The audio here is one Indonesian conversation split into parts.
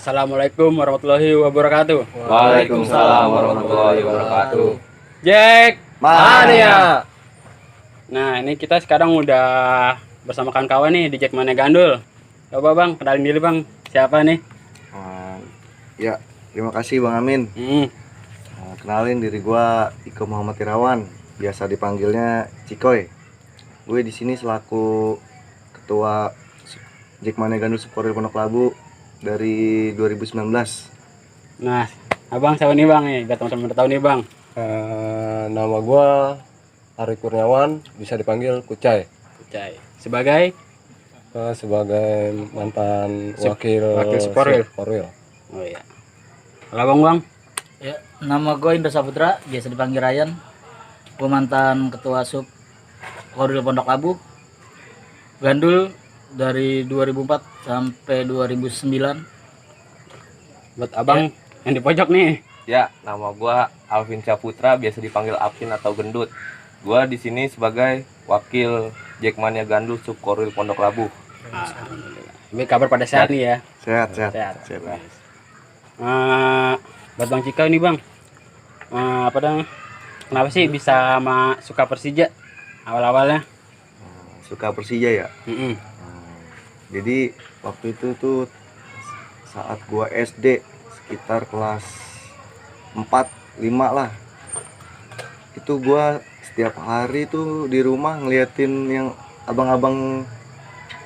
Assalamualaikum warahmatullahi wabarakatuh. Waalaikumsalam warahmatullahi wabarakatuh. Jack Mania. Nah, ini kita sekarang udah bersama kawan-kawan nih di Jack Mania Gandul. Coba Bang, kenalin diri Bang. Siapa nih? Ya, terima kasih Bang Amin. Kenalin diri gua Iko Muhammad Irawan, biasa dipanggilnya Cikoy. Gue di sini selaku ketua Jack Mania Gandul Subkoril Pondok Labu dari 2019. Nah, Abang siapa nih Bang nih? Biar teman-teman tahu nih Bang. Nama gua Ari Kurniawan, bisa dipanggil Kucai. Kucai. Sebagai Sebagai mantan wakil Subkoril. Oh iya. Kalau Bang? Ya, nama gue Indra Saputra, biasa dipanggil Ryan. Gue mantan ketua sub Koril Pondok Labu Gandul dari 2004 sampai 2009. Buat Abang yang di pojok nih. Ya, nama gua Alvin Saputra, biasa dipanggil Apin atau Gendut. Gua di sini sebagai wakil Jack Mania Gandul Subkoril Pondok Labu. Ini kabar pada sehat nih ya. Sehat. Buat Bang Cika ini Bang. Kenapa sih bisa suka Persija awal-awalnya? Suka Persija ya. Jadi waktu itu tuh saat gua SD sekitar kelas 4-5 lah. Itu gua setiap hari tuh di rumah ngeliatin yang abang-abang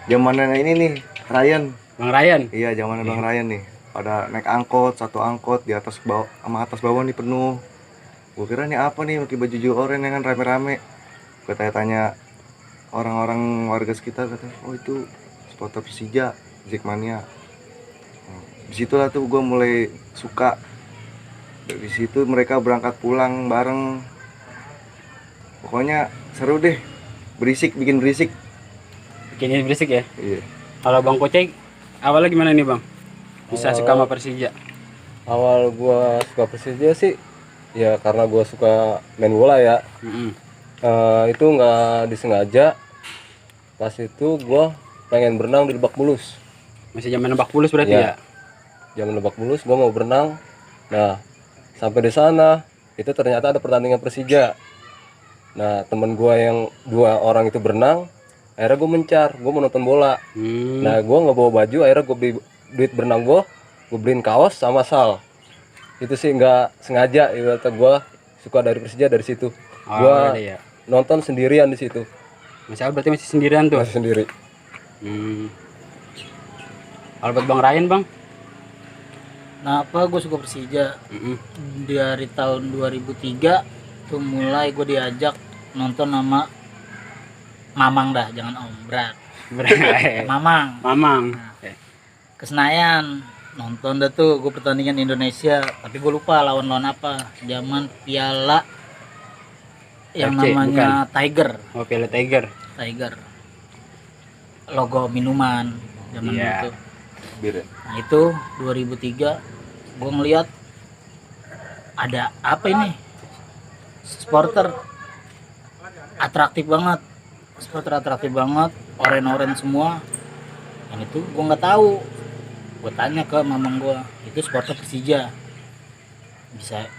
zamanan ini nih, Ryan. Bang Ryan? Iya, zamanan Bang Ryan nih. Pada naik angkot, satu angkot di atas bawah sama atas bawah nih penuh. Gua kira nih apa nih pakai baju oranye kan rame-rame. Gua tanya-tanya orang-orang warga sekitar, kata, "Oh itu supporter Persija, Jack Mania." Disitulah tuh gue mulai suka. Dari situ mereka berangkat pulang bareng. Pokoknya seru deh. Bikin berisik. Bikin berisik ya? Iya. Kalau Bang Kucai, awalnya gimana nih Bang? Bisa suka sama Persija? Awal gua suka Persija sih ya karena gua suka main bola ya. Itu nggak disengaja. Pas itu gua pengen berenang di Lebak Bulus. Masih zaman Lebak Bulus berarti ya? Zaman Lebak Bulus gua mau berenang. Nah, sampai di sana itu ternyata ada pertandingan Persija. Nah, temen gua yang 2 orang itu berenang, akhirnya gua mencar, gua mau nonton bola. Nah, gua nggak bawa baju, akhirnya gua beli duit berenang gua beliin kaos sama sal. Itu sih nggak sengaja, ibaratnya gua suka dari Persija dari situ. Gua nonton sendirian di situ. Berarti masih sendirian tuh? Masih sendiri. Kalau buat Bang Ryan Bang? Kenapa gue suka Persija? Dari tahun 2003 tuh mulai gue diajak nonton nama Mamang dah, jangan Om, berat. Mamang. Nah, ke Senayan nonton dah tuh gue pertandingan Indonesia, tapi gue lupa lawan apa. Zaman Piala yang FC, namanya bukan? Tiger. Oh, Piala Tiger. Logo minuman zaman itu. Nah itu 2003 gue ngeliat ada apa ini, supporter atraktif banget, oren semua. Yang itu gue nggak tahu. Gue tanya ke mamang gue, itu supporter Persija,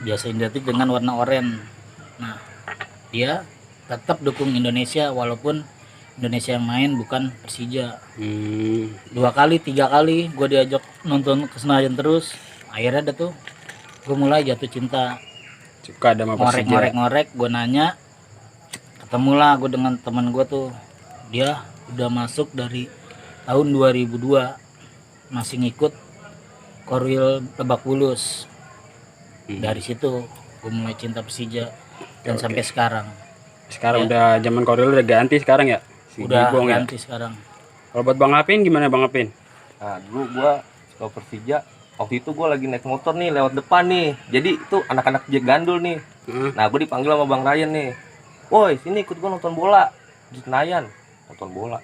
biasa identik dengan warna oren. Nah dia tetap dukung Indonesia walaupun Indonesia yang main bukan Persija. 2 kali 3 kali gue diajak nonton ke Senayan terus. Akhirnya ada tuh gue mulai jatuh cinta, Suka sama Persija. ngorek gue nanya, ketemulah gue dengan teman gue tuh, dia udah masuk dari tahun 2002 masih ngikut Koril Lebak Bulus. Dari situ gue mulai cinta Persija dan sampai sekarang. Sekarang udah zaman Koril udah ganti sekarang ya? Udah ganti sekarang. Kalau buat Bang Apin gimana Bang Apin? Nah, dulu gua suka Persija. Waktu itu gua lagi naik motor nih lewat depan nih. Jadi itu anak-anak Jack Gandul nih. Nah, gua dipanggil sama Bang Ryan nih. "Woi, sini ikut gua nonton bola di Senayan." Nonton bola.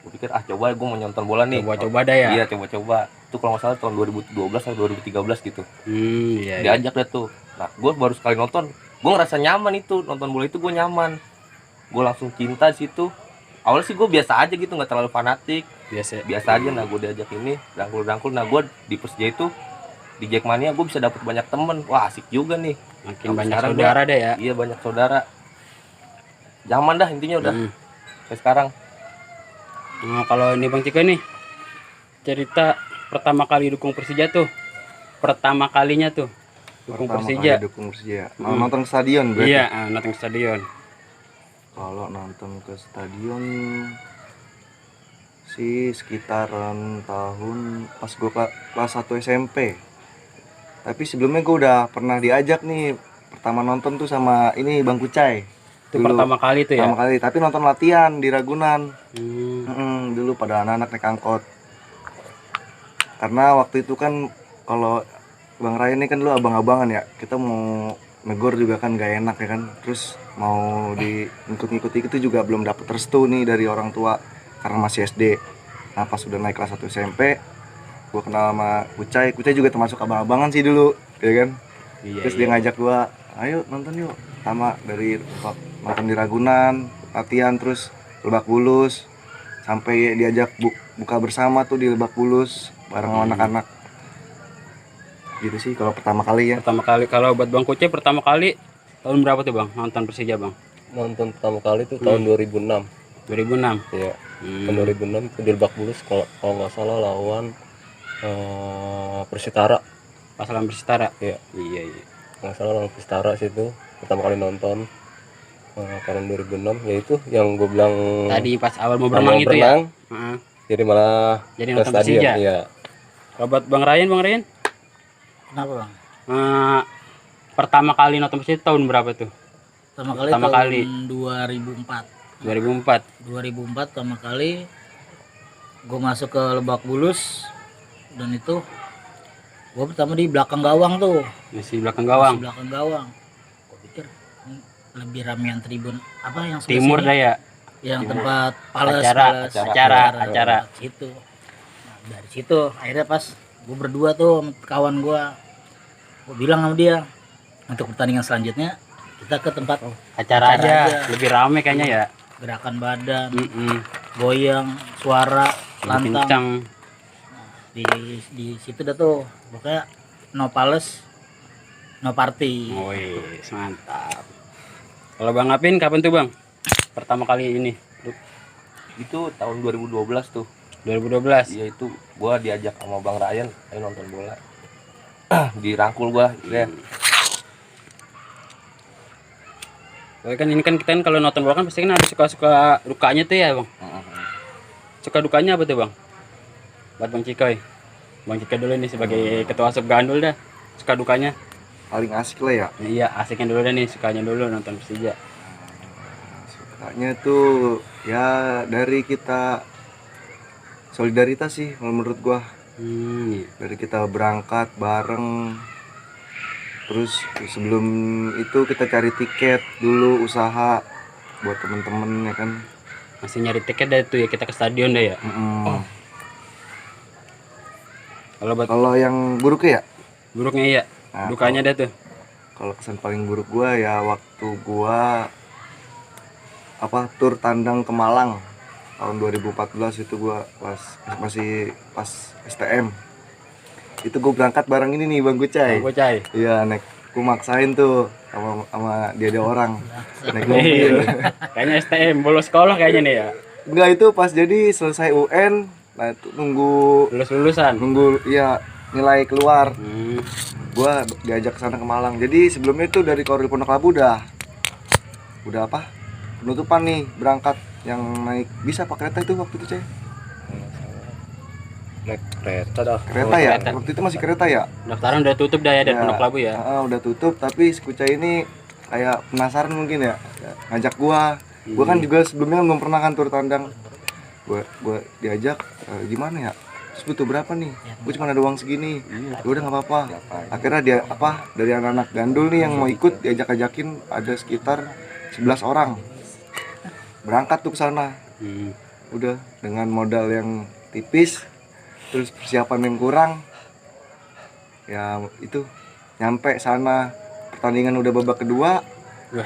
Gua pikir coba gua mau nonton bola nih. Coba dah ya? Iya, coba-coba. Itu kalau nggak salah tahun 2012 atau 2013 gitu. Iya. Diajak deh tuh. Nah, gua baru sekali nonton. Gua ngerasa nyaman itu. Nonton bola itu gua nyaman. Gua langsung cinta di situ. awalnya sih gue biasa aja gitu, nggak terlalu fanatik, Biasa. biasa aja. Nah gue diajak ini rangkul, nah gue di Persija itu di Jackmania gue bisa dapet banyak temen, wah asik juga nih. Makin Sampai banyak sekarang saudara deh ya. Iya banyak saudara, zaman dah intinya udah Mm. sampai sekarang. Nah, kalau ini Bang Cika nih, cerita pertama kali dukung Persija tuh. Pertama kalinya tuh dukung Pertama Persija. kali dukung Persija. Nonton ke stadion berarti. Iya, nonton ke stadion. Kalau nonton ke stadion sih sekitaran tahun pas gue kelas 1 SMP. Tapi sebelumnya gue udah pernah diajak nih pertama nonton tuh sama ini Bang Kucai. Itu pertama kali tuh ya. Pertama kali, tapi nonton latihan di Ragunan. Hmm. Dulu pada anak-anak naik angkot. Karena waktu itu kan kalau Bang Ryan ini kan dulu abang-abangan ya. Kita mau negor juga kan gak enak ya kan. Terus mau ngikut-ngikut itu juga belum dapet restu nih dari orang tua karena masih SD. Nah pas udah naik kelas 1 SMP, gue kenal sama Kucai. Kucai juga termasuk abang-abangan sih dulu, ya kan. Iya, Terus iya. dia ngajak gue, ayo nonton yuk. Pertama dari nonton di Ragunan, latihan terus Lebak Bulus, sampai diajak buka bersama tuh di Lebak Bulus bareng sama anak-anak. Gitu sih kalau pertama kali ya. Pertama kali kalau buat Bang Kuce pertama kali tahun berapa tuh Bang nonton Persija Bang? Nonton pertama kali tuh tahun 2006. 2006. Iya. Tahun 2006 itu di Lebak Bulus kalau nggak salah lawan Persitara. Pas lawan Persitara. Iya. Iya, iya. Nggak salah lawan Persitara situ pertama kali nonton. Tahun 2006 yaitu yang gue bilang Tadi pas awal mau mau berenang itu ya. berenang, Heeh. jadi malah Jadi ke nonton stadion. Persija. Iya. Kalau buat Bang Ryan, Kenapa bang? Pertama kali nonton Persija tahun berapa tuh? Pertama Pertama kali kali. tahun 2004. 2004. 2004 pertama kali gue masuk ke Lebak Bulus, dan itu gue pertama di belakang gawang tuh. Masih belakang gawang. Di belakang gawang. Gue pikir ini lebih ramean tribun apa yang sebelah Timur sini? dah ya. Yang Timur. tempat pales, Acara. situ. Nah, dari situ akhirnya pas gue berdua tuh sama kawan gue bilang sama dia untuk pertandingan selanjutnya kita ke tempat Acara aja. aja. Lebih rame kayaknya ya. gerakan badan, Mm-mm. goyang, suara, Lebih lantang. kencang. Di situ dah tuh pokoknya no pales, no party. Wih, mantap. Kalau Bang Apin kapan tuh Bang? Pertama kali ini. Itu tahun 2012 tuh. 2012. Iya itu gua diajak sama Bang Ryan, ayo nonton bola. Dirangkul gua, ya. Soalnya kan ini kan kita kan kalau nonton bola kan pasti kan ada suka-suka dukanya tuh ya Bang. Suka dukanya apa tuh Bang? Buat Bang Cikoy. Bang Cikoy dulu nih sebagai ketua sub gandul dah. Suka dukanya. Paling asik lah ya. Iya, asiknya dulu dah nih, sukanya dulu nonton Persija. Sukanya tuh ya dari kita solidaritas sih kalau menurut gua. Iya. Dari kita berangkat bareng, terus sebelum itu kita cari tiket dulu, usaha buat temen-temen ya kan. Masih nyari tiket dah tuh ya kita ke stadion dah ya. Kalau yang buruknya ya, Buruknya iya. Nah, Dukanya dah tuh. kalau kesan paling buruk gua ya waktu gua tur tandang ke Malang tahun 2014 itu gua masih pas STM. Itu gua berangkat bareng ini nih Bang Kucai. Bang Kucai. Iya, gua maksain tuh sama dia ada orang naik mobil. Kayaknya STM bolos sekolah kayaknya nih ya. Enggak, itu pas jadi selesai UN, nah itu nunggu Lulus-lulusan. ya nilai keluar. Hmm. Gua diajak ke sana ke Malang. Jadi sebelumnya itu dari Korwil Pondok Labu udah apa? Penutupan nih berangkat yang naik bisa pakai kereta itu waktu itu, Cey. Naik kereta dah. Kereta ya? kereta. Waktu itu masih kereta ya? Daftaran udah tutup dah ya dari Ya, Pondok Labu ya. Udah tutup, tapi si Kucai ini kayak penasaran mungkin ya, ngajak gua. Gua kan juga sebelumnya belum pernah kan tur tandang. Gua diajak, gimana ya? Terus butuh berapa nih? Gue cuma ada uang segini. Ya udah nggak apa-apa. Akhirnya dia dari anak-anak gandul nih yang mau ikut diajak-ajakin ada sekitar 11 orang. Berangkat tuh ke sana. Udah dengan modal yang tipis, terus persiapan yang kurang. Ya itu nyampe sana pertandingan udah babak kedua.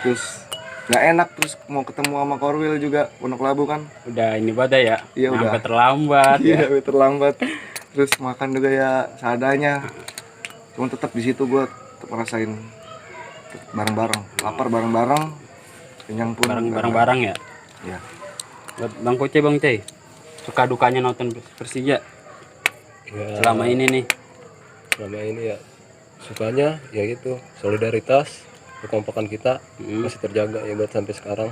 Terus nggak enak, terus mau ketemu sama Korwil juga Pondok Labu kan. Udah ini badai ya. Iya, udah. Sampai terlambat Iya, ya. terlambat. Terus makan juga ya seadanya. Cuma tetap di situ gue ngerasain bareng-bareng, lapar bareng-bareng, kenyang pun Barang-barang ya. Ya. Buat Bang Koce, Bang Cey, suka dukanya nonton Persija Ya, selama ini nih. selama ini ya sukanya ya gitu, solidaritas, kekompakan kita masih terjaga ya buat sampai sekarang.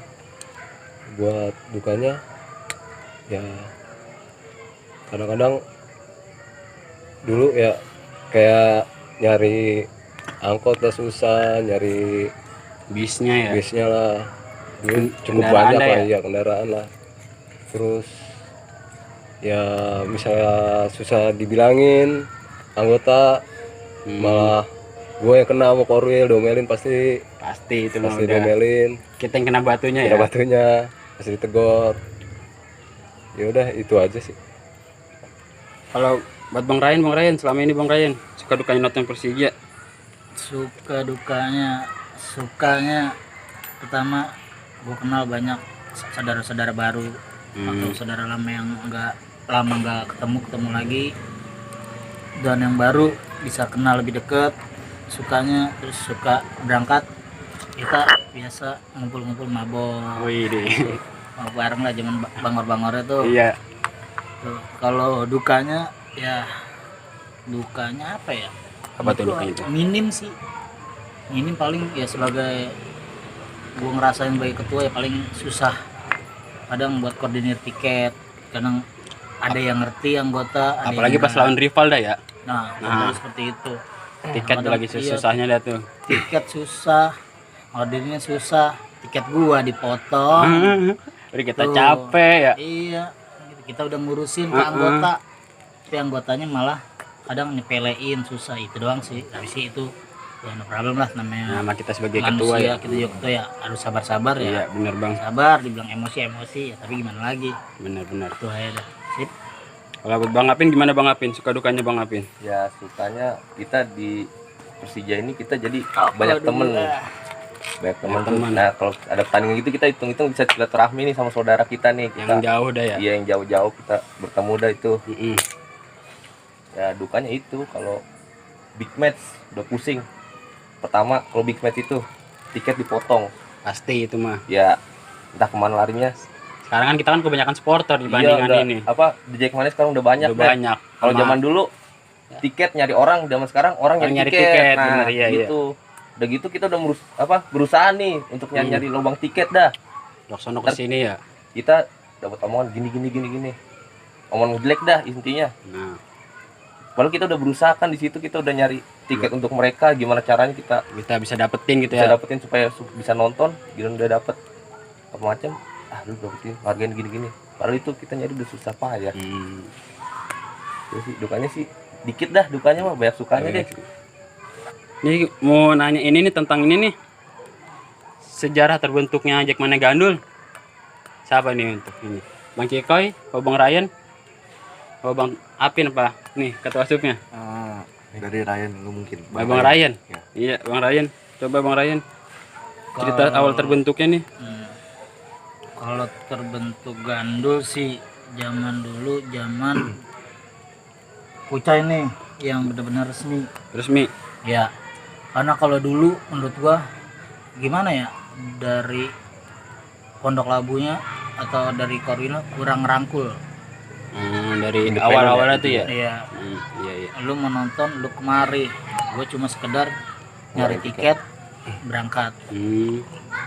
Buat dukanya ya kadang-kadang dulu ya kayak nyari angkot lah susah, nyari Bisnya ya. bisnya lah dulu cukup Kendaraan banyak ada lah ya? ya kendaraan lah. Terus ya misalnya susah dibilangin anggota, malah gue yang kena sama Korwil, domelin pasti Pasti itu mah pasti udah. domelin, Kita yang kena batunya kena ya. batunya pasti ditegor. Ya udah itu aja sih. Kalau buat Bang Ryan selama ini Bang Ryan suka dukanya nonton Persija. Suka dukanya, sukanya pertama gue kenal banyak saudara-saudara baru atau saudara lama yang nggak ketemu lagi, dan yang baru bisa kenal lebih dekat. Sukanya terus suka berangkat, kita biasa ngumpul-ngumpul mabok. Wih deh. Mabok bareng lah zaman bangor-bangornya tuh. Iya. Tuh, kalau dukanya ya dukanya apa ya? Apa tuh dukanya itu? Minim sih. Minim paling ya sebagai gua ngerasain sebagai ketua ya paling susah. Kadang buat koordinir tiket, kadang ada yang ngerti anggota, ada Apalagi yang pas enggak. lawan rival dah ya. Nah, contohnya seperti itu. Tiket Kadang lagi iya, susahnya dah tuh. tiket susah, ordernya susah, tiket gua dipotong. Udah kita Tuh. capek ya. Iya, kita udah ngurusin ke anggota, tapi anggotanya malah kadang nyepelein, susah. Itu doang sih. Tapi sih itu ya no problem lah, namanya Nama kita sebagai manusia. ketua ya. Kita juga ketua ya harus sabar-sabar ya. Iya bener Bang. Sabar, dibilang emosi ya, tapi gimana lagi? Bener. Itu aja dah. Sip. Kalau buat Bang Apin gimana Bang Apin? Suka dukanya Bang Apin? Ya sukanya kita di Persija ini kita jadi banyak temen, banyak temen tuh. teman. Nah kalau ada pertandingan gitu kita hitung-hitung bisa silaturahmi nih sama saudara kita nih. Yang Kita, jauh dah ya. iya yang jauh-jauh kita bertemu dah itu. Mm-mm. Ya dukanya itu kalau big match udah pusing. Pertama kalau big match itu tiket dipotong, Pasti itu mah. ya entah kemana larinya. Sekarang kan kita kan kebanyakan supporter Iya, dibandingkan udah, ini. apa di Jackmania sekarang udah banyak Udah deh. banyak. Kalau Sama- zaman dulu tiket nyari orang, zaman sekarang orang Orang nyari nyari tiket. tiket, Nah, bener, iya, gitu. Udah gitu kita udah berusaha nih untuk nyari lubang tiket dah. Dok sono ke sini ya. Kita dapat omongan gini. Omongan jelek dah intinya. Nah, Padahal kita udah berusaha kan di situ, kita udah nyari tiket untuk mereka, gimana caranya kita kita bisa dapetin gitu bisa ya. dapetin supaya bisa nonton. Gila udah dapet apa macam. Lu dapetin harganya gini. Padahal itu kita nyari udah susah payah. Terus sih dukanya sih dikit dah, dukanya mah banyak sukanya deh. Ini mau nanya ini nih tentang ini nih. Sejarah terbentuknya Jackmania Gandul. Siapa nih untuk ini? Bang Cikoy, apa Bang Ryan? Apa Bang Apin apa? Nih ketua supnya. Dari Ryan lu mungkin. Bang Ryan. Ya. Iya, Bang Ryan. Coba Bang Ryan. Cerita awal terbentuknya nih. Kalau terbentuk Gandul sih zaman dulu, zaman Kucai nih yang benar-benar resmi. Resmi. Ya, karena kalau dulu menurut gua gimana ya, dari Pondok Labunya atau dari Korwil kurang rangkul. Dari Independen awal-awalnya ya, tuh ya. Iya, Iya. lu mau nonton lu kemari, gue cuma sekedar nyari tiket berangkat.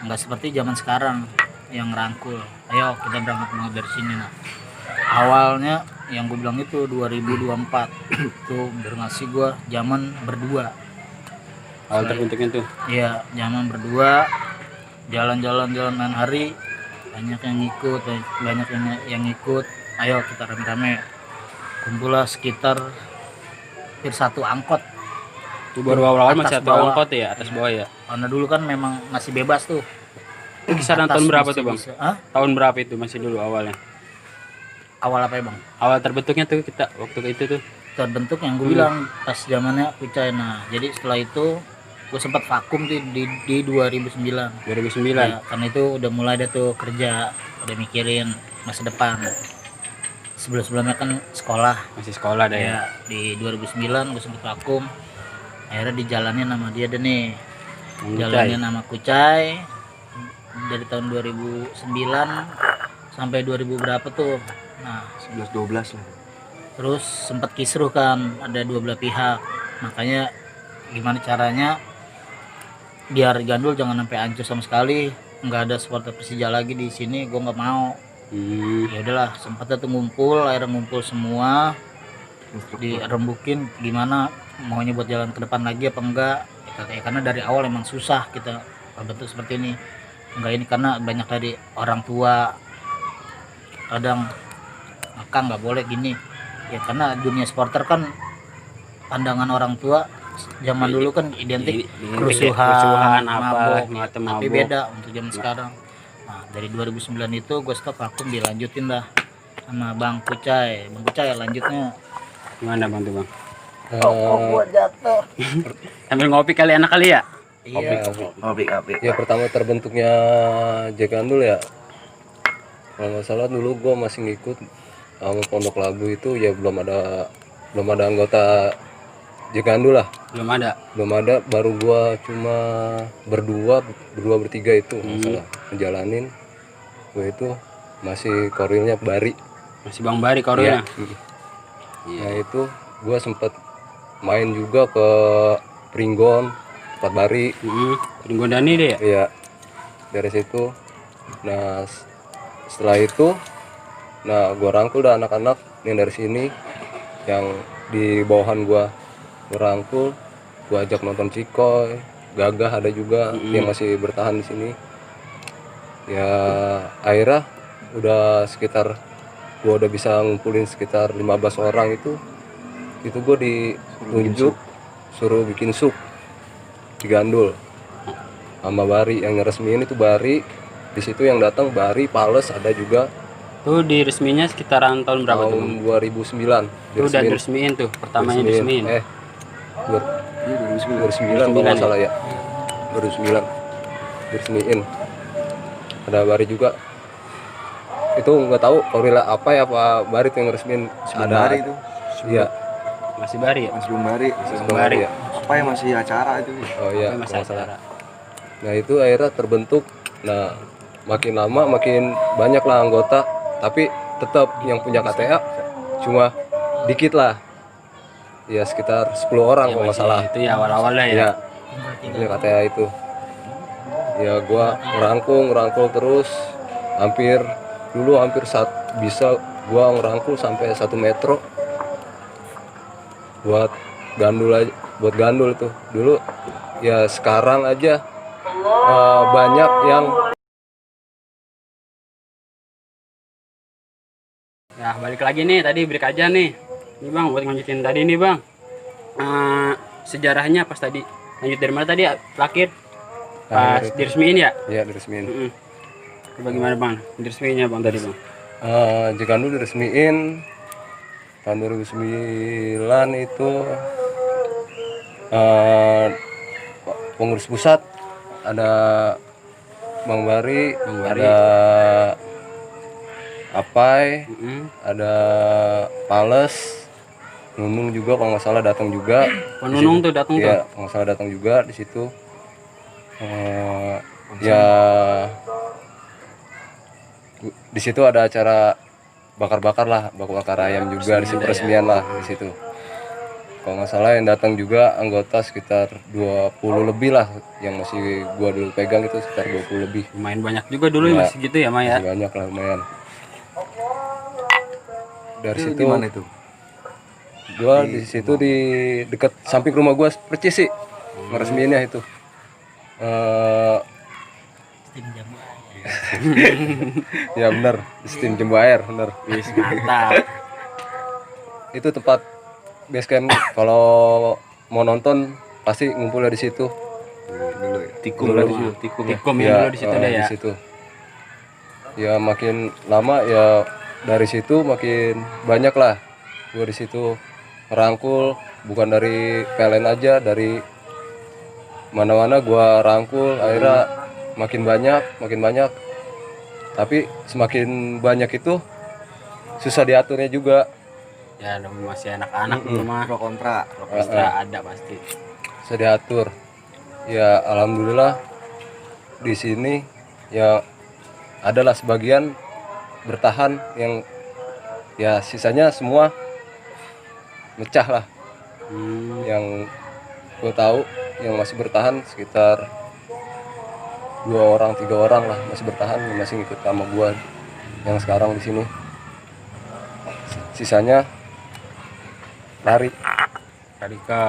Nggak seperti zaman sekarang yang rangkul, ayo kita berangkat dari sini. Nah, awalnya yang gue bilang itu 2024 itu bernasih gue zaman berdua. Awal terbentuknya tuh. Iya, zaman berdua, jalan-jalan main hari, banyak yang ikut. Ayo kita rame-rame kumpul lah sekitar hampir satu angkot. Itu baru awal-awal masih Atas satu bawah. angkot ya, atas bawah ya. Karena dulu kan memang masih bebas tuh. Itu kisaran Atas tahun berapa masih tuh Bang? bisa. Hah? Tahun berapa itu masih dulu awalnya? Awal apa ya Bang? Awal terbentuknya tuh kita waktu itu tuh. Terbentuk yang gue bilang pas zamannya Kucai. Nah, jadi setelah itu gue sempat vakum tuh di 2009. 2009. Ya, karena itu udah mulai ada tuh kerja, udah mikirin masa depan. Sebelum-sebelumnya kan sekolah. Masih sekolah dah ya. Ya, di 2009 gue sempat vakum. Akhirnya dijalanin sama dia deh nih. Bang Jalanin nama Kucai dari tahun 2009 sampai 2000 berapa tuh. Nah, 11-12 lah. terus sempat kisruh kan, ada dua belah pihak. Makanya gimana caranya biar Gandul jangan sampai hancur sama sekali, nggak ada supporter Persija lagi di sini, gue nggak mau. Ya udahlah, sempat tuh ngumpul, akhirnya ngumpul semua, dirembukin gimana maunya buat jalan ke depan lagi apa enggak. Ya, karena dari awal emang susah kita bentuk seperti ini. Enggak ini karena banyak dari orang tua kadang maka nggak boleh gini ya, karena dunia supporter kan pandangan orang tua zaman dulu kan identik kerusuhan, apa mabok, tapi mabok. beda untuk zaman sekarang. Nah, dari 2009 itu gue stop vakum, dilanjutin dah sama Bang Kucai. Bang Kucai lanjutnya Gimana Bang tuh Bang? gua jatuh. Sambil ngopi kali enak kali ya? Iya. Ya pertama terbentuknya Jack Gandul ya, kalau nggak salah dulu gue masih ngikut sama Pondok Labu itu ya, belum ada anggota Jack Gandul lah, Belum ada. baru gue cuma berdua bertiga itu nggak salah ngejalanin. Gue itu masih korilnya Bari. Masih Bang Bari korelnya. Nah itu gue sempet main juga ke Pringgon, tempat Bari. Ringgondani deh ya? Iya, dari situ. Nah setelah itu, nah gue rangkul dah anak-anak yang dari sini, yang di bawahan gue rangkul, gue ajak nonton Cikoy, Gagah ada juga yang masih bertahan di sini. Ya akhirnya udah sekitar, gue udah bisa ngumpulin sekitar 15 orang itu gue ditunjuk suruh bikin sup di Gandul sama Bari. Yang ngeresmiin itu Bari, di situ yang datang Bari, Pales ada juga. Tuh di resminya sekitaran tahun berapa tuh Bang? Tahun 2009 Tuh udah diresmiin tuh, pertamanya diresmiin. 2009 kalau nggak salah ya, 2009 diresmiin. Ada Bari juga, itu nggak tahu korila apa ya, apa Bari tuh yang ngeresmiin. Ada Bari itu. iya, Masih Bari ya? Mas belum Bari. Bari. ya. Apa yang masih acara itu? Oh iya, Tapi masih kalau nggak salah. acara. Nah itu akhirnya terbentuk. Nah makin lama makin banyak lah anggota, tapi tetap yang punya KTA cuma dikit lah, ya sekitar 10 orang Ya, kalau nggak masih salah. itu ya awal-awalnya ya. Ya punya KTA itu. Ya gua ngerangkul terus, hampir bisa gua ngerangkul sampai 1 metro buat gandul itu dulu. Ya sekarang aja banyak yang Ya balik lagi nih, tadi break aja nih. Ini Bang buat lanjutin tadi nih Bang. Sejarahnya pas tadi lanjut dari mana tadi terakhir? Pas diresmiin ya? ya diresmiin. Bagaimana Bang diresmiinnya Bang tadi Bang? Jack Gandul diresmiin tahun 2009 itu. Pengurus pusat ada Bang Bari, ada Apai, ada Pales, Nunung juga kalau nggak salah datang juga. Nunung tuh datang tuh. Ya, kalau nggak salah datang juga di situ. Ya di situ ada acara bakar-bakar lah, bakar ayam juga di situ, peresmian lah di situ. Kalau nggak salah yang datang juga anggota sekitar 20 lebih lah, yang masih gua dulu pegang itu sekitar 20 lebih. Lumayan banyak juga dulu Ya, masih gitu ya Maya. Masih banyak lah, lumayan. Dari Itu situ di mana itu? gua di situ di dekat samping rumah gua percis sih ngeresmiinnya itu. Tim jamu. Ya benar, sistem Jembu Air benar. Wis mantap. Itu tempat base camp kalau mau nonton pasti ngumpul di situ. Dulu ya. Tikum Dulu lah di di situ, tikum ya. Tikum ya dulu di situ deh ya. Di situ. Ya makin lama ya dari situ makin banyak lah. Gua di situ merangkul bukan dari PLN aja, dari mana-mana gua rangkul, akhirnya makin banyak, tapi semakin banyak itu susah diaturnya juga. Ya masih anak-anak di rumah. Pro kontra. Ekstra ada pasti. Susah diatur. Ya alhamdulillah di sini ya adalah sebagian bertahan, yang ya sisanya semua mecah lah. Yang gue tahu yang masih bertahan sekitar 2 orang 3 orang lah masih bertahan, masih ngikut sama gue yang sekarang di sini. Sisanya lari ke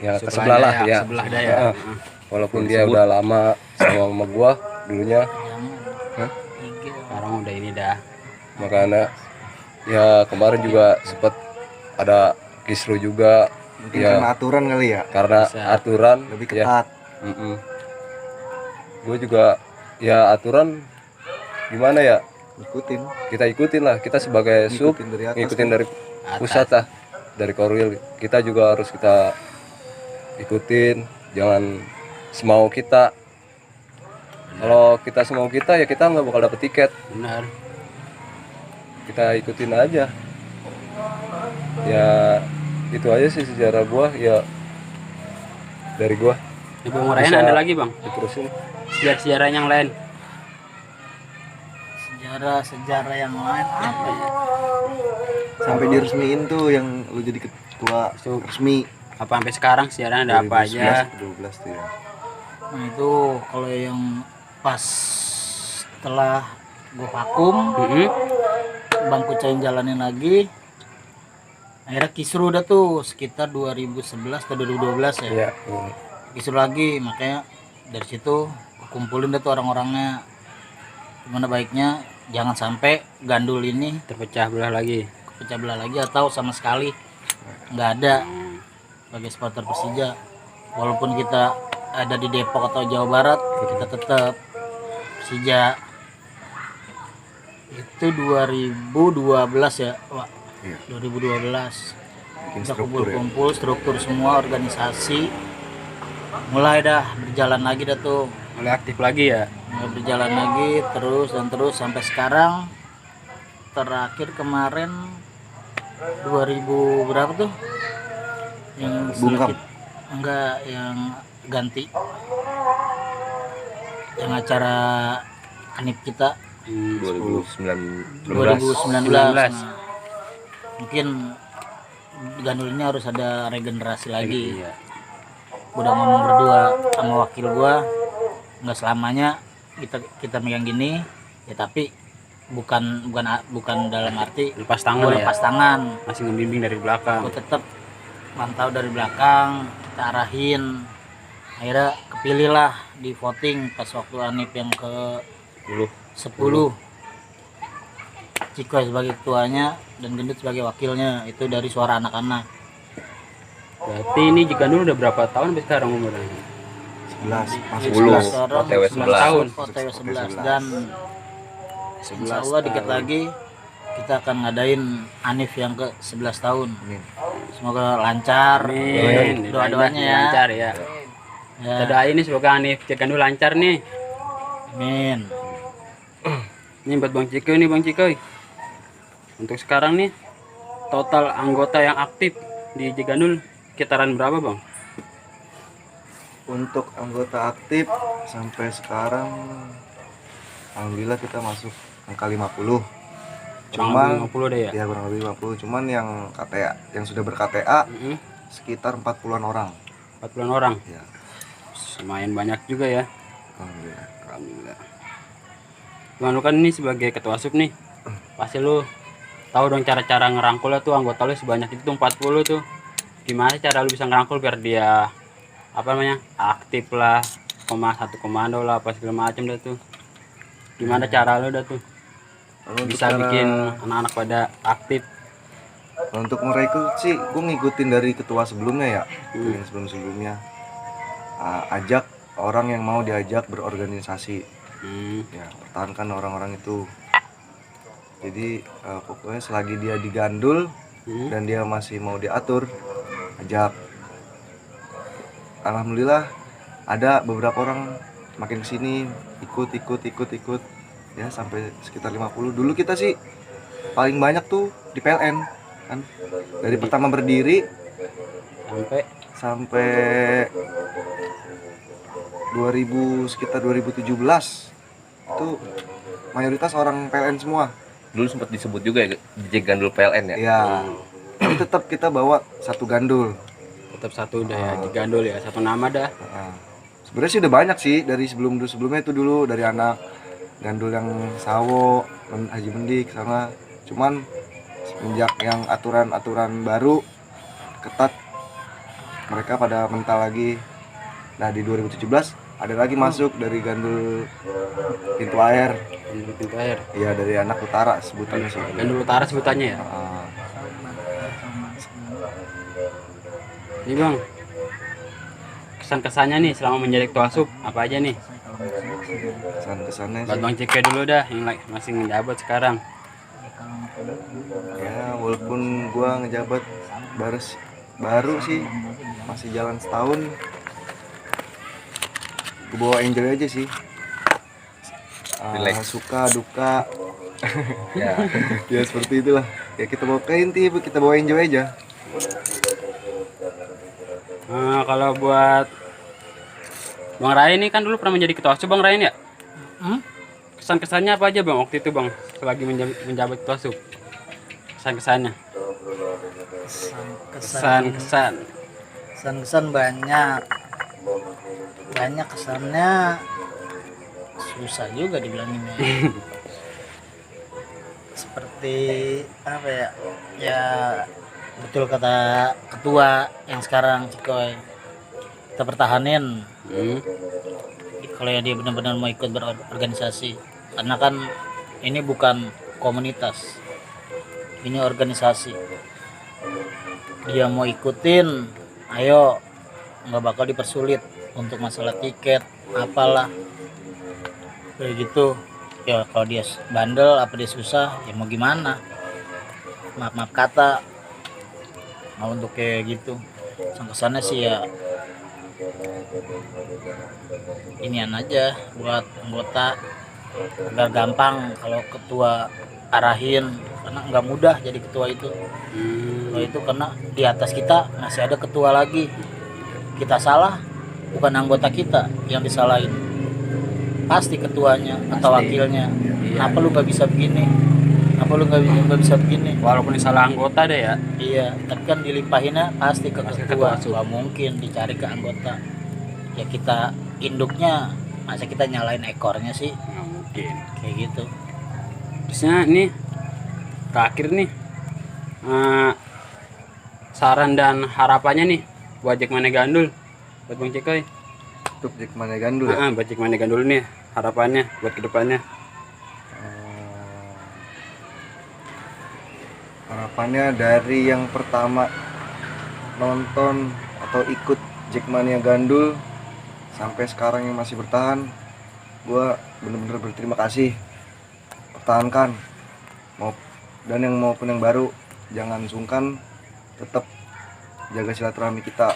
ya ke sebelah lah ya. Sebelah daya. Heeh. Walaupun dia udah lama sama gua dulunya, Sekarang udah ini dah. makanya ya kemarin juga sempet ada kisru juga. Mungkin Ya karena aturan kali ya. karena Bisa. aturan Lebih ya. ketat. Gue juga ya aturan gimana ya, Ikutin. kita ikutin lah, kita sebagai sub Ngikutin dari atas ngikutin kan. dari pusat lah, dari Korwil kita juga harus kita ikutin, jangan semau kita. Kalau kita semau kita ya kita nggak bakal dapet tiket, Benar. kita ikutin aja. Ya itu aja sih sejarah gua ya, dari gua Di Bang Ryan Bisa. ada lagi bang. diterusin. Sejarah yang lain. Sejarah yang lain apa ya? Sampai diresmiin tuh yang lu jadi ketua Sub. resmi. Apa sampai sekarang sejarahnya ada apa aja? 12 tuh ya. Nah itu kalau yang pas setelah gue vakum, Bang Kucain jalanin lagi, akhirnya kisru udah tuh sekitar 2011 atau 2012 ya. Iya. Kisru lagi, makanya dari situ kumpulin dah tuh orang-orangnya. Gimana baiknya jangan sampai gandul ini Terpecah belah lagi. pecah belah lagi atau sama sekali nggak ada sebagai supporter Persija. Walaupun kita ada di Depok atau Jawa Barat, kita tetap Persija. Itu 2012 ya, Wak. Iya. 2012 Bikin kita struktur ya. kumpul-kumpul struktur semua organisasi, mulai dah berjalan lagi dah tuh, Mulai aktif lagi ya. mulai berjalan lagi terus dan terus sampai sekarang. Terakhir kemarin 2000 berapa tuh yang Bungkam. enggak, yang ganti yang acara Anip kita 2019. 2019. Nah, mungkin gandul ini harus ada regenerasi lagi. Iya. Udah ngomong berdua sama wakil gua, nggak selamanya kita megang gini ya, tapi bukan dalam arti Lepas tangan gua ya. lepas tangan. Masih ngebimbing dari belakang. Gua tetap mantau dari belakang, kita arahin. Akhirnya kepilih lah di voting pas waktu Anip yang ke 10. Cikoy sebagai ketuanya dan Gendut sebagai wakilnya, itu dari suara anak-anak. Berarti ini jika dulu udah berapa tahun sampai sekarang umurnya? 11 masuk 10. 11. Sekarang OTW 11 tahun. OTW 11 11. dan insya Allah dikit lagi kita akan ngadain Anif yang ke 11 tahun. Amin. Semoga lancar. Amin. Doa-doanya ya. Lancar ya. Ya, Kita doain nih semoga Anif Cikandul lancar nih. amin. Ini buat Bang Cikoy nih Bang Cikoy. Untuk sekarang nih total anggota yang aktif di Cikandul kitaran berapa Bang? Untuk anggota aktif sampai sekarang alhamdulillah kita masuk angka 50. Cuman Cuman 50 deh ya. ya kurang lebih 50. Cuman yang KTA yang sudah ber-KTA Mm-mm. sekitar 40-an orang. 40 orang. Ya. Lumayan banyak juga ya. Alhamdulillah. Alhamdulillah. Bang, lu kan ini sebagai ketua sub nih. Pasti lu tahu dong cara-cara ngerangkulnya tuh anggota lu sebanyak itu tuh 40 tuh. Gimana cara lu bisa ngerangkul biar dia apa namanya? Aktif lah, satu komando lah apa segala macam dah tuh. Gimana cara lu dah tuh Kalau untuk bisa cara- bikin anak-anak pada aktif? kalau untuk merekrut sih gue ngikutin dari ketua sebelumnya ya. Yang sebelum-sebelumnya. Ajak orang yang mau diajak berorganisasi. Ya, pertahankan orang-orang itu. Jadi pokoknya selagi dia digandul dan dia masih mau diatur, ajak. Alhamdulillah ada beberapa orang makin kesini ikut ya sampai sekitar 50. Dulu kita sih paling banyak tuh di PLN kan, dari pertama berdiri sampai sekitar 2017 itu mayoritas orang PLN semua. Dulu sempat disebut juga ya Jack Gandul PLN ya. Ya, tapi tetap kita bawa satu gandul. Tetap satu udah ya, digandul ya, satu nama dah. Sebenarnya sih udah banyak sih dari sebelumnya itu dulu dari anak gandul yang Sawo, Haji Mendik sama. Cuman semenjak yang aturan baru ketat, mereka pada mental lagi. Nah di 2017 ada lagi masuk dari gandul pintu air. Gandul pintu air. Iya dari anak utara sebutannya sih. Gandul utara sebutannya ya. Ini bang, kesan-kesannya nih selama menjadi ketua asup apa aja nih? Kesan-kesannya Buat sih. Bang Cike dulu dah, yang masih ngejabat sekarang. Ya walaupun gua ngejabat baru sih, masih jalan setahun, gua bawa enjoy aja sih. Relax. Suka duka Ya. ya seperti itulah ya, kita bawa ke inti, kita bawa enjoy aja. Kalau buat Bang Ryan ini kan dulu pernah menjadi ketua asup Bang Ryan ya? Kesan-kesannya apa aja Bang waktu itu Bang selagi menjabat ketua asup? Kesan-kesannya? Kesan banyak kesannya, susah juga dibilanginnya. Seperti apa ya, ya betul kata ketua yang sekarang Cikoy, kita pertahanin kalau ya dia benar-benar mau ikut berorganisasi, karena kan ini bukan komunitas, ini organisasi. Dia mau ikutin, ayo, nggak bakal dipersulit untuk masalah tiket apalah kayak gitu ya. Kalau dia bandel apa dia susah ya mau gimana, maaf kata mau untuk kayak gitu. Kesannya sih ya inian aja buat anggota agar gampang kalau ketua arahin, karena nggak mudah jadi ketua itu. Kalau itu karena di atas kita masih ada ketua lagi, kita salah bukan anggota kita yang disalahin, pasti ketuanya atau wakilnya. Kenapa lu nggak bisa begini, kenapa lu nggak bisa begini, Walaupun salah anggota deh ya. iya tapi kan dilimpahinnya pasti ke Pasti ke ketua, ketua asup. nggak mungkin dicari ke anggota. Ya kita induknya, masa kita nyalain ekornya sih, Nggak mungkin. kayak gitu. Terusnya nih terakhir nih, saran dan harapannya nih buat Jackmania Gandul, buat Bang Cikoy. Untuk Jackmania Gandul ya. Buat Jackmania Gandul nih harapannya buat kedepannya. Harapannya dari yang pertama nonton atau ikut Jackmania Gandul sampai sekarang yang masih bertahan, gua bener-bener berterima kasih. Pertahankan, dan yang maupun yang baru jangan sungkan, tetap jaga silaturahmi kita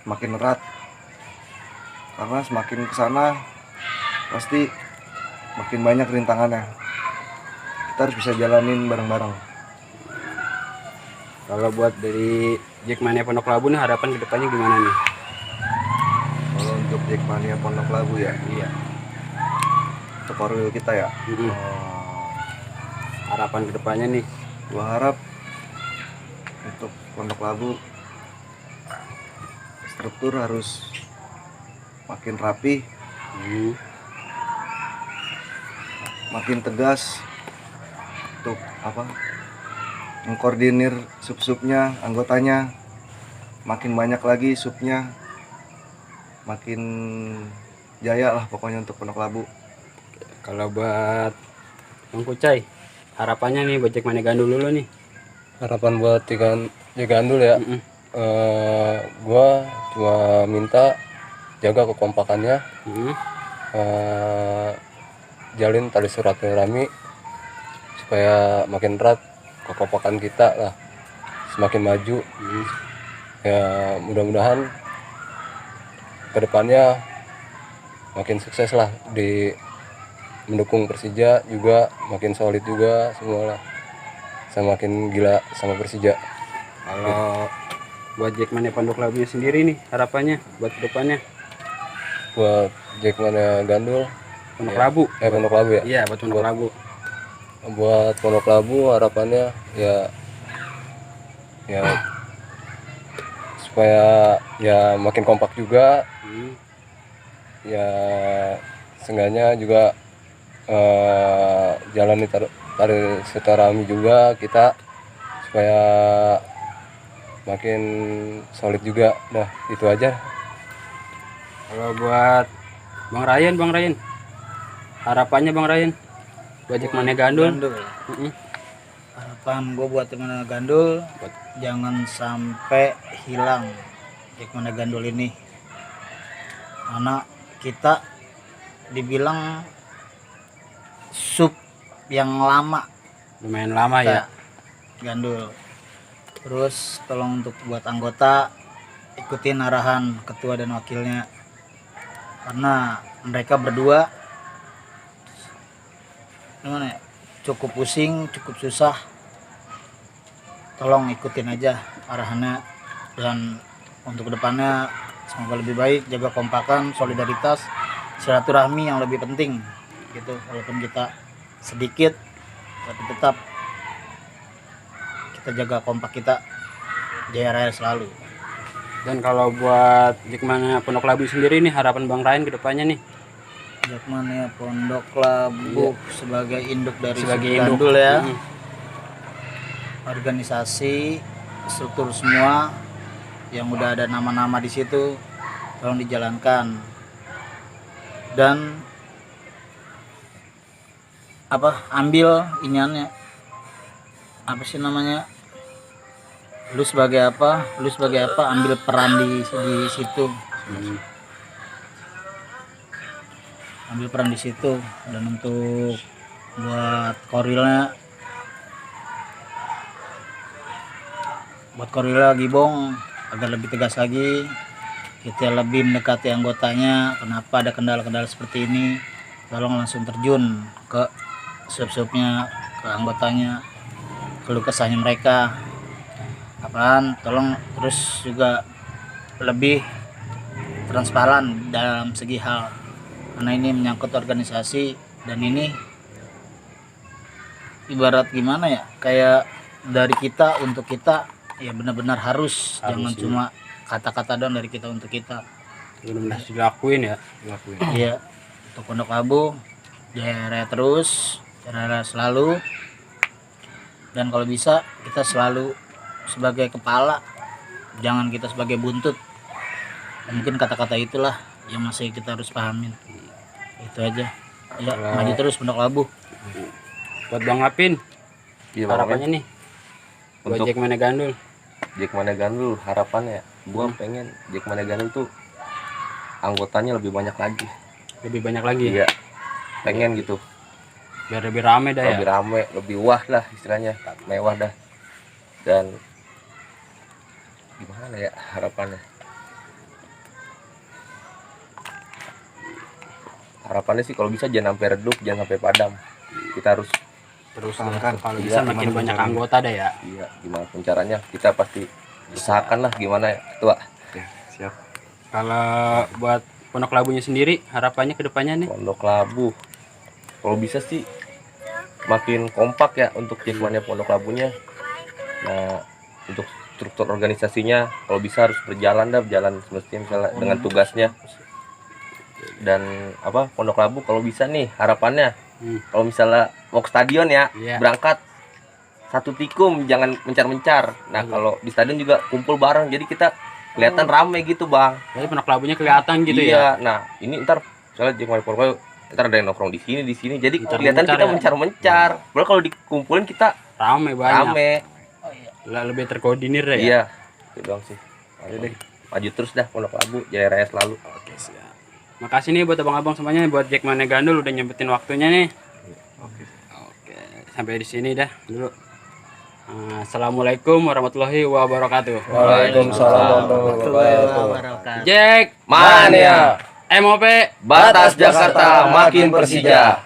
makin erat, karena semakin kesana pasti makin banyak rintangannya. Kita harus bisa jalanin bareng-bareng. Kalau buat dari Jackmania Pondok Labu nih harapan kedepannya gimana nih? Kalau untuk Jackmania Pondok Labu ya, Iya. untuk Orwil kita ya, Harapan kedepannya nih. gua harap untuk Pondok Labu struktur harus makin rapi, makin tegas untuk mengkoordinir sub-subnya, anggotanya, makin banyak lagi subnya, makin jaya lah pokoknya untuk Pondok Labu. Kalau buat Bang Kucai, harapannya nih buat Jackmania Gandul dulu nih. Harapan buat Gandul ya, gua cuma minta jaga kekompakannya, jalin tali silaturahmi supaya makin erat kekompakan kita lah, semakin maju. Ya mudah-mudahan kedepannya makin sukses lah di mendukung Persija, juga makin solid juga semua lah, semakin gila sama Persija. Kalau buat Jackmania Pondok Labunya sendiri nih harapannya buat kedepannya, Buat Jackmania Gandul, Pondok Labu. Pondok Labu ya. Iya, buat Pondok Labu. Buat Pondok Labu harapannya ya supaya ya makin kompak juga, ya seenggaknya juga jalani tari silaturahmi juga kita supaya makin solid juga. Dah itu aja. Kalau buat Bang Ryan, harapannya Bang Ryan buat Jackmania Gandul. Harapan gue buat Jackmania Gandul jangan sampai hilang Jackmania Gandul ini, karena kita dibilang sub yang lama Lumayan lama ya. Gandul. Terus tolong untuk buat anggota ikutin arahan ketua dan wakilnya, karena mereka berdua gimana ya, cukup pusing, cukup susah. Tolong ikutin aja arahannya, dan untuk kedepannya semoga lebih baik, jaga kompakan, solidaritas, silaturahmi yang lebih penting gitu. Walaupun kita sedikit tapi tetap kita jaga kompak kita, jaya raya selalu. Dan kalau buat Jackmania Pondok Labu sendiri nih harapan Bang Ryan ke depannya nih. Jackmania Pondok Labu sebagai induk dari Sebagai Sub induk. Gandul ya. Organisasi, struktur semua yang udah ada nama-nama di situ tolong dijalankan. Dan ambil iniannya, apa sih namanya, lu sebagai apa, ambil peran di situ, ambil peran di situ. Dan untuk buat Korwilnya Gibong agar lebih tegas lagi, kita lebih mendekati anggotanya. Kenapa ada kendala-kendala seperti ini, tolong langsung terjun ke sub-subnya, ke anggotanya, keluh kesahnya mereka apaan, tolong terus juga lebih transparan dalam segi hal, karena ini menyangkut organisasi. Dan ini ibarat gimana ya, kayak dari kita untuk kita, ya benar-benar harus jangan ya. cuma kata-kata doang dari kita untuk kita. Benar-benar dilakuin ya. Iya, untuk Pondok Labu jaya raya terus, jaya raya selalu. Dan kalau bisa kita selalu sebagai kepala, jangan kita sebagai buntut. Mungkin kata-kata itulah yang masih kita harus pahamin. Itu aja ya, maju terus Pondok Labu. Buat Bang Apin Iya, Bang harapannya nih buat Untuk Jackmania Gandul. Jackmania Gandul harapannya gua pengen Jackmania Gandul tuh anggotanya lebih banyak lagi. Lebih banyak lagi. Iya, pengen gitu, Biar lebih rame dah ya. lebih rame, lebih wah lah istilahnya, mewah dah. Dan gimana ya harapannya sih kalau bisa jangan sampai redup, jangan sampai padam. Kita harus Terus Usahakan. kalau Iya, bisa makin gimana banyak caranya? anggota dah ya. iya gimana pun caranya kita pasti usahakan lah, gimana ya ketua. Oke, siap. Kalau buat Pondok Labunya sendiri harapannya ke depannya nih. Pondok Labu kalau bisa sih makin kompak ya untuk Jackmania Pondok Labunya. Nah, untuk struktur organisasinya kalau bisa harus berjalan semestinya, misalnya dengan tugasnya. Dan Pondok Labu kalau bisa nih harapannya kalau misalnya mau ke stadion ya, Iya. berangkat satu tikum, jangan mencar-mencar. Nah, kalau di stadion juga kumpul bareng, jadi kita kelihatan rame gitu, Bang. Jadi Pondok Labunya kelihatan gitu Iya. ya. Nah, ini ntar misalnya Jackmania Pondok Labu, ntar ada yang nongkrong di sini, jadi Mencar-mencar kelihatan kita ya. mencar-mencar. Padahal kalau dikumpulin kita Rame banyak. rame. Lebih terkoordinir ya. Iya, itu doang sih. Ayo deh, maju terus dah Pondok Labu, jaya raya selalu. Oke, siap. Makasih nih buat abang-abang semuanya, buat Jackmania Gandul udah nyempetin waktunya nih. Oke, sampai di sini dah dulu. Assalamualaikum warahmatullahi wabarakatuh. Waalaikumsalam warahmatullahi wabarakatuh. Wabarakatuh. Jack Mania MOP Batas Jakarta makin Persija.